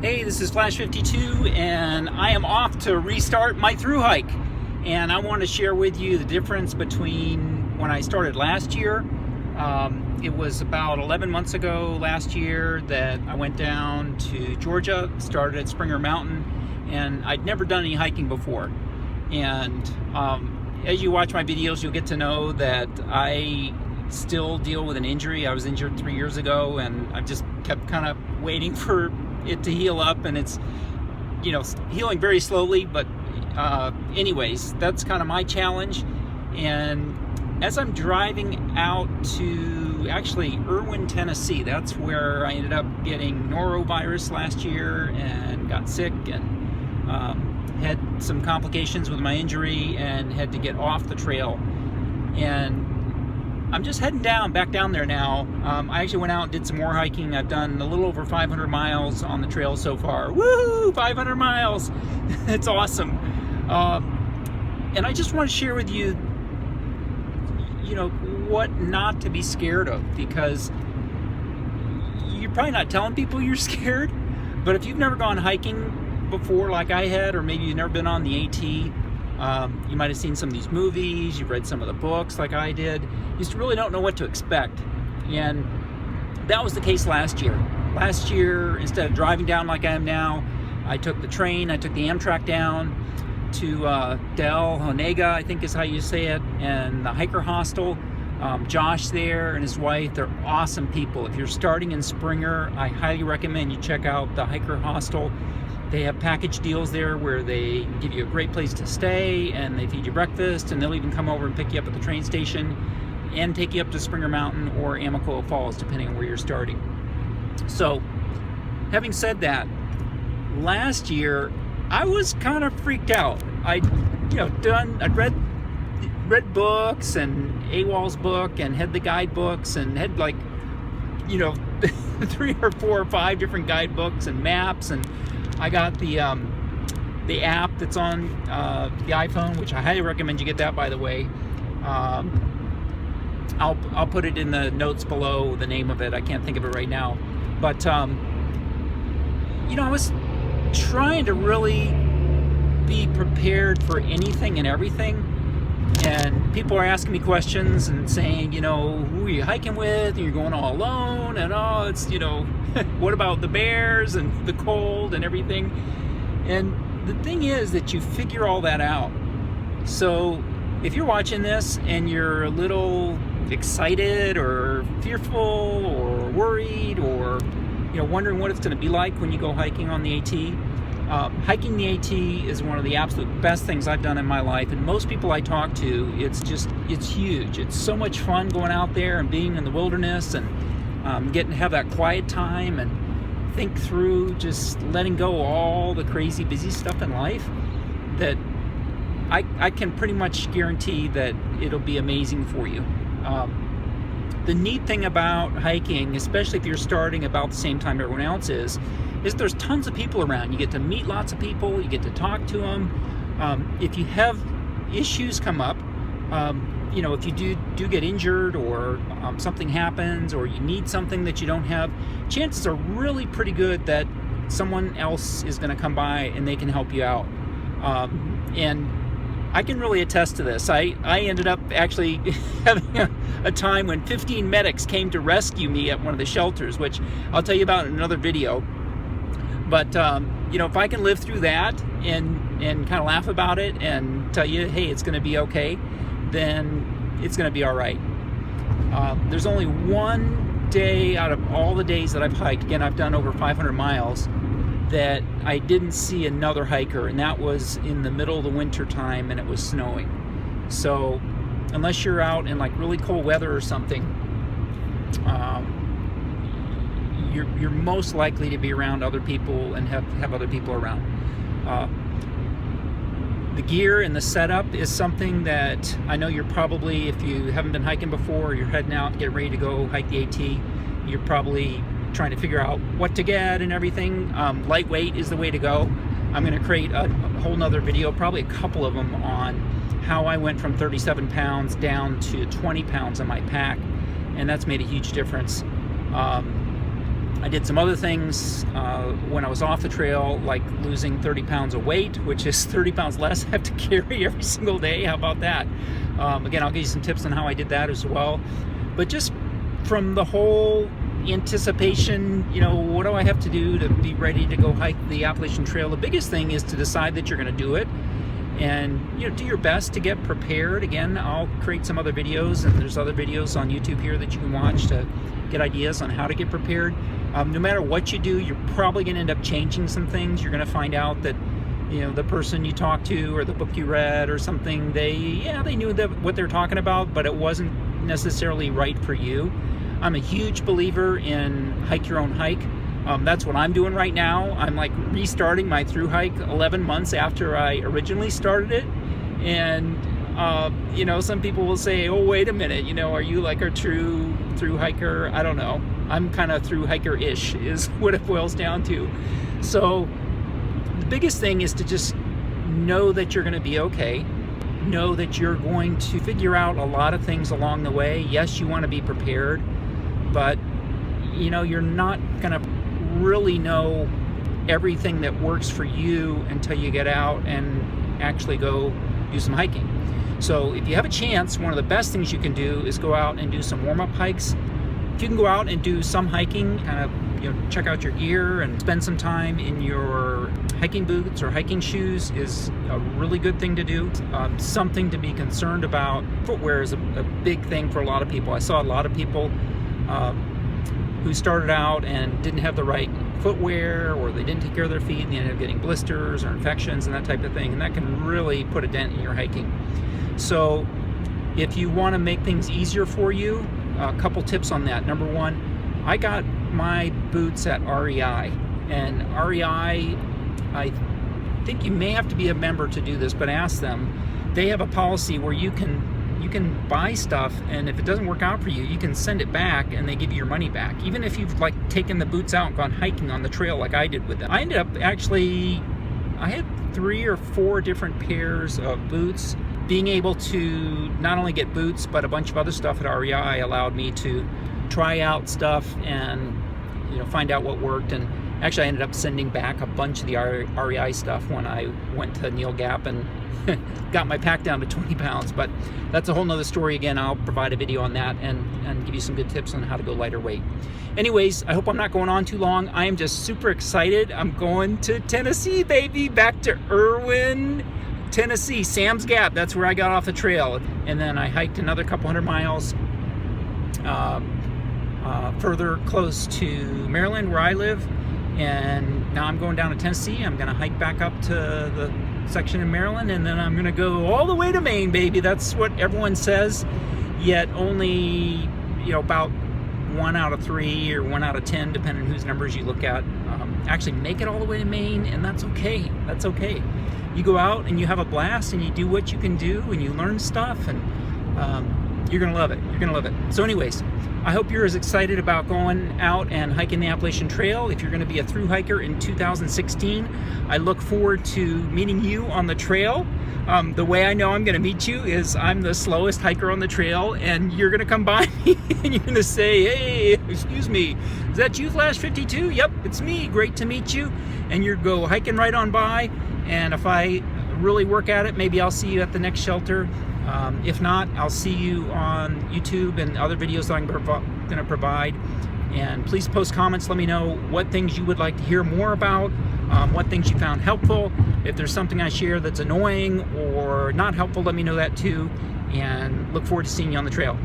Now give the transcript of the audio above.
Hey, this is Flash 52 and I am off to restart my thru hike. And I want to share with you the difference between when I started last year. It was about 11 months ago last year that I went down to Georgia, started at Springer Mountain, and I'd never done any hiking before. And as you watch my videos, you'll get to know that I still deal with an injury. I was injured 3 years ago, and I've just kept kind of waiting for it to heal up, and it's, healing very slowly, but anyways, that's kind of my challenge. And as I'm driving out to actually Irwin, Tennessee, that's where I ended up getting norovirus last year and got sick and had some complications with my injury and had to get off the trail. And I'm just heading back down there now. I actually went out and did some more hiking. I've done a little over 500 miles on the trail so far. Woo! 500 miles! It's awesome. And I just want to share with you, what not to be scared of, because you're probably not telling people you're scared, but if you've never gone hiking before like I had, or maybe you've never been on the AT, you might have seen some of these movies, you've read some of the books like I did, you just really don't know what to expect. And that was the case last year. Last year, instead of driving down like I am now, I took the train, I took the Amtrak down to Del Honega, I think is how you say it, and the hiker hostel. Josh there and his wife, they're awesome people. If you're starting in Springer, I highly recommend you check out the hiker hostel. They have package deals there where they give you a great place to stay, and they feed you breakfast, and they'll even come over and pick you up at the train station and take you up to Springer Mountain or Amicoa Falls, depending on where you're starting. So, having said that, last year I was kind of freaked out. I'd read books and Awol's book and had the guidebooks and had 3 or 4 or 5 different guidebooks and maps, and I got the app that's on the iPhone, which I highly recommend you get that, by the way. I'll put it in the notes below, the name of it. I can't think of it right now, but I was trying to really be prepared for anything and everything. And people are asking me questions and saying, who are you hiking with? And you're going all alone, and what about the bears and the cold and everything? And the thing is that you figure all that out. So if you're watching this and you're a little excited or fearful or worried or wondering what it's going to be like when you go hiking on the AT, hiking the AT is one of the absolute best things I've done in my life, and most people I talk to, it's huge. It's so much fun going out there and being in the wilderness and getting to have that quiet time and think through just letting go all the crazy busy stuff in life, that I can pretty much guarantee that it'll be amazing for you. The neat thing about hiking, especially if you're starting about the same time everyone else is there's tons of people around. You get to meet lots of people, you get to talk to them. If you have issues come up, if you do get injured or something happens or you need something that you don't have, chances are really pretty good that someone else is going to come by and they can help you out. And I can really attest to this. I ended up actually having a time when 15 medics came to rescue me at one of the shelters, which I'll tell you about in another video. But, if I can live through that and kind of laugh about it and tell you, hey, it's going to be okay, then it's going to be all right. There's only one day out of all the days that I've hiked, again, I've done over 500 miles, that I didn't see another hiker, and that was in the middle of the winter time and it was snowing. So unless you're out in really cold weather or something, you're most likely to be around other people and have other people around. The gear and the setup is something that I know you're probably, if you haven't been hiking before, or you're heading out and get ready to go hike the AT, you're probably trying to figure out what to get and everything. Lightweight is the way to go. I'm going to create a whole nother video, probably a couple of them, on how I went from 37 pounds down to 20 pounds on my pack, and that's made a huge difference. I did some other things when I was off the trail, like losing 30 pounds of weight, which is 30 pounds less I have to carry every single day. How about that? Again, I'll give you some tips on how I did that as well. But just from the whole anticipation, you know, what do I have to do to be ready to go hike the Appalachian Trail? The biggest thing is to decide that you're going to do it, and you know, do your best to get prepared. Again, I'll create some other videos, and there's other videos on YouTube here that you can watch to get ideas on how to get prepared. No matter what you do, you're probably going to end up changing some things. You're going to find out that, you know, the person you talked to or the book you read or something, they knew what they're talking about, but it wasn't necessarily right for you. I'm a huge believer in hike your own hike. That's what I'm doing right now. I'm like restarting my Thru Hike 11 months after I originally started it. And you know, some people will say, oh, wait a minute, you know, are you like a true Thru hiker? I don't know. I'm kind of Thru hiker-ish is what it boils down to. So the biggest thing is to just know that you're going to be okay. Know that you're going to figure out a lot of things along the way. Yes, you want to be prepared, but you know, you're not going to really know everything that works for you until you get out and actually go do some hiking. So if you have a chance, one of the best things you can do is go out and do some warm-up hikes. If you can go out and do some hiking, kind of, you know, check out your gear and spend some time in your hiking boots or hiking shoes is a really good thing to do. Something to be concerned about. Footwear is a big thing for a lot of people. I saw a lot of people who started out and didn't have the right footwear, or they didn't take care of their feet and they ended up getting blisters or infections and that type of thing, and that can really put a dent in your hiking. So if you want to make things easier for you, a couple tips on that. Number one, I got my boots at REI, and REI, I think you may have to be a member to do this, but ask them. They have a policy where you can buy stuff, and if it doesn't work out for you, you can send it back and they give you your money back, even if you've like taken the boots out and gone hiking on the trail like I did with them. I ended up actually, I had 3 or 4 different pairs of boots. Being able to not only get boots but a bunch of other stuff at REI allowed me to try out stuff and, you know, find out what worked. And actually I ended up sending back a bunch of the REI stuff when I went to Neil Gap and got my pack down to 20 pounds. But that's a whole nother story. Again, I'll provide a video on that and give you some good tips on how to go lighter weight. Anyways, I hope I'm not going on too long. I am just super excited. I'm going to Tennessee, baby, back to Irwin, Tennessee, Sam's Gap. That's where I got off the trail. And then I hiked another couple hundred miles further close to Maryland, where I live. And now I'm going down to Tennessee. I'm going to hike back up to the section in Maryland, and then I'm going to go all the way to Maine, baby. That's what everyone says, yet only, you know, about 1 out of 3 or 1 out of 10, depending on whose numbers you look at, actually make it all the way to Maine, and that's okay. That's okay. You go out and you have a blast and you do what you can do and you learn stuff, and you're going to love it. You're going to love it. So anyways, I hope you're as excited about going out and hiking the Appalachian Trail. If you're going to be a thru hiker in 2016, I look forward to meeting you on the trail. The way I know I'm going to meet you is I'm the slowest hiker on the trail, and you're going to come by me and you're going to say, hey, excuse me, is that you, Flash 52? Yep, it's me. Great to meet you. And you go hiking right on by, and if I really work at it, maybe I'll see you at the next shelter. If not, I'll see you on YouTube and other videos that I'm going to provide. And please post comments. Let me know what things you would like to hear more about, what things you found helpful. If there's something I share that's annoying or not helpful, let me know that too. And look forward to seeing you on the trail.